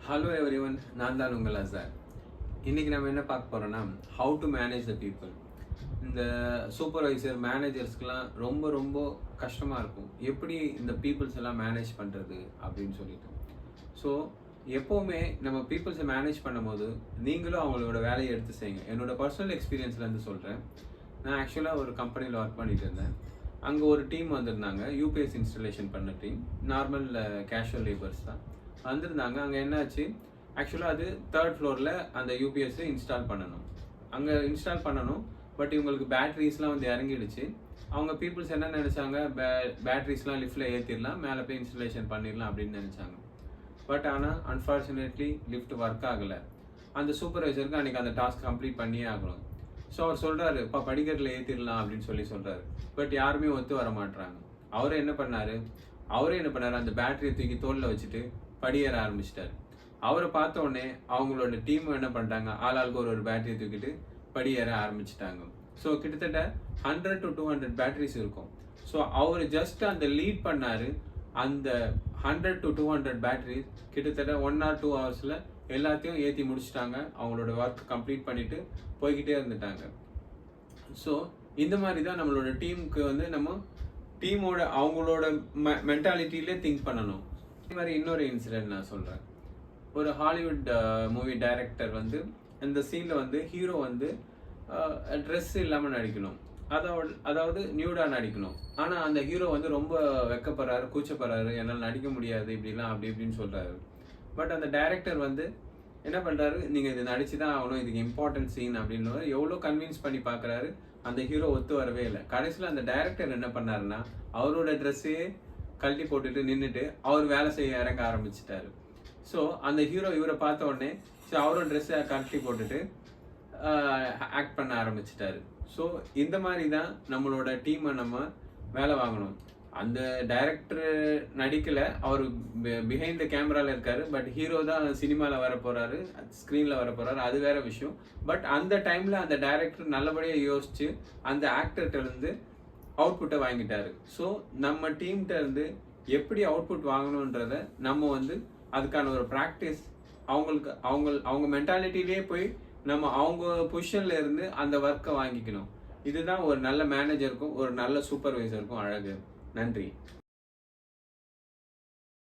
Hello everyone, நான் தான் உங்கள் அசார். இன்றைக்கி நம்ம என்ன பார்க்க போகிறோன்னா, how to manage the people. இந்த சூப்பர்வைசர் மேனேஜர்ஸ்க்கெலாம் ரொம்ப ரொம்ப கஷ்டமாக இருக்கும், எப்படி இந்த பீப்புள்ஸ் எல்லாம் மேனேஜ் பண்ணுறது அப்படின்னு சொல்லிட்டு. ஸோ எப்போவுமே நம்ம பீப்புள்ஸை மேனேஜ் பண்ணும்போது நீங்களும் அவங்களோட வேலையை எடுத்து செய்யுங்க. என்னோடய பர்சனல் எக்ஸ்பீரியன்ஸ்லேருந்து சொல்கிறேன். நான் ஆக்சுவலாக ஒரு கம்பெனியில் ஒர்க் பண்ணிட்டு இருந்தேன். அங்கே ஒரு டீம் வந்திருந்தாங்க, யூபிஎஸ் இன்ஸ்டலேஷன் பண்ண டீம். நார்மல் கேஷுவல் லேபர்ஸ் தான் வந்திருந்தாங்க. அங்கே என்னாச்சு, ஆக்சுவலாக அது 3rd ஃப்ளோரில் அந்த யூபிஎஸ்ஸை இன்ஸ்டால் பண்ணணும். அங்கே இன்ஸ்டால் பண்ணணும், பட் இவங்களுக்கு பேட்ரிஸ்லாம் வந்து இறங்கிடுச்சு. அவங்க பீப்புள்ஸ் என்ன நினச்சாங்க, பேட்ரிஸ்லாம் லிஃப்ட்டில் ஏற்றிடலாம், மேலே போய் இன்ஸ்டலேஷன் பண்ணிடலாம் அப்படின்னு நினச்சாங்க. பட் ஆனால் அன்ஃபார்ச்சுனேட்லி லிஃப்ட் ஒர்க் ஆகலை. அந்த சூப்பர்வைசருக்கு அன்றைக்கி அந்த டாஸ்க் கம்ப்ளீட் பண்ணியே ஆகணும். ஸோ அவர் சொல்கிறாரு, இப்போ படிக்கட்டில் ஏற்றிடலாம் அப்படின்னு சொல்கிறாரு. பட் யாருமே ஒத்து வர மாட்டுறாங்க. அவரே என்ன பண்ணார், அந்த பேட்டரியை தூக்கி தோளில் வச்சுட்டு படியேற ஆரம்பிச்சிட்டாரு. அவரை பார்த்த உடனே அவங்களோட டீம் என்ன பண்ணிட்டாங்க, ஆளாளுக்கு ஒரு பேட்டரியை தூக்கிட்டு படியேற ஆரம்பிச்சிட்டாங்க. ஸோ கிட்டத்தட்ட 100 to 200 பேட்டரிஸ் இருக்கும். ஸோ அவர் ஜஸ்ட் அந்த லீட் பண்ணார். அந்த 100 to 200 பேட்டரிஸ் கிட்டத்தட்ட 1 or 2 ஹவர்ஸில் எல்லாத்தையும் ஏற்றி முடிச்சுட்டாங்க. அவங்களோட ஒர்க் கம்ப்ளீட் பண்ணிட்டு போய்கிட்டே இருந்துட்டாங்க. ஸோ இந்த மாதிரி தான் நம்மளோட டீமுக்கு வந்து நம்ம டீமோட அவங்களோட மென்டாலிட்டியிலே திங்க் பண்ணணும். இதே மாதிரி இன்னொரு இன்சிடென்ட் நான் சொல்கிறேன். ஒரு ஹாலிவுட் மூவி டைரக்டர் வந்து இந்த சீனில் வந்து ஹீரோ வந்து ட்ரெஸ் இல்லாமல் நடிக்கணும், அதாவது நியூடாக நடிக்கணும். ஆனால் அந்த ஹீரோ வந்து ரொம்ப வெக்கப்படுறாரு, கூச்சப்படுறாரு, என்னால் நடிக்க முடியாது இப்படிலாம் அப்படி இப்படின்னு சொல்கிறாரு. பட் அந்த டைரக்டர் வந்து என்ன பண்ணுறாரு, நீங்கள் இது நடிச்சு தான் ஆகணும், இதுக்கு இம்பார்ட்டன்ட் சீன் அப்படின்னு எவ்வளோ கன்வின்ஸ் பண்ணி பார்க்குறாரு. அந்த ஹீரோ ஒத்து வரவே இல்லை. கடைசியில் அந்த டைரக்டர் என்ன பண்ணாருன்னா, அவரோட ட்ரெஸ்ஸையே கழட்டி போட்டுட்டு நின்றுட்டு அவர் வேலை செய்ய இறங்க ஆரம்பிச்சிட்டாரு. ஸோ அந்த ஹீரோ இவரை பார்த்த உடனே அவரோட ட்ரெஸ்ஸை கழட்டி போட்டுட்டு ஆக்ட் பண்ண ஆரம்பிச்சிட்டாரு. ஸோ இந்த மாதிரி தான் நம்மளோட டீமை நம்ம வேலை வாங்கணும். அந்த டைரக்டர் நடிக்கலை, அவர் பிஹைண்ட் த கேமராவில் இருக்காரு. பட் ஹீரோ தான் சினிமாவில் வர போகிறாரு, ஸ்க்ரீனில் வர போகிறாரு, அது வேற விஷயம். பட் அந்த டைமில் அந்த டைரக்டர் நல்லபடியாக யோசிச்சு அந்த ஆக்டர்கிட்ட இருந்து அவுட்புட்டை வாங்கிட்டாரு. ஸோ நம்ம டீம்கிட்ட இருந்து எப்படி அவுட்புட் வாங்கணுன்றத நம்ம வந்து அதுக்கான ஒரு ப்ராக்டிஸ் அவங்க மென்டாலிட்டிலே போய் நம்ம அவங்க பொசிஷன்ல இருந்து அந்த ஒர்க்கை வாங்கிக்கணும். இதுதான் ஒரு நல்ல மேனேஜருக்கும் ஒரு நல்ல சூப்பர்வைசருக்கும் அழகு. நன்றி.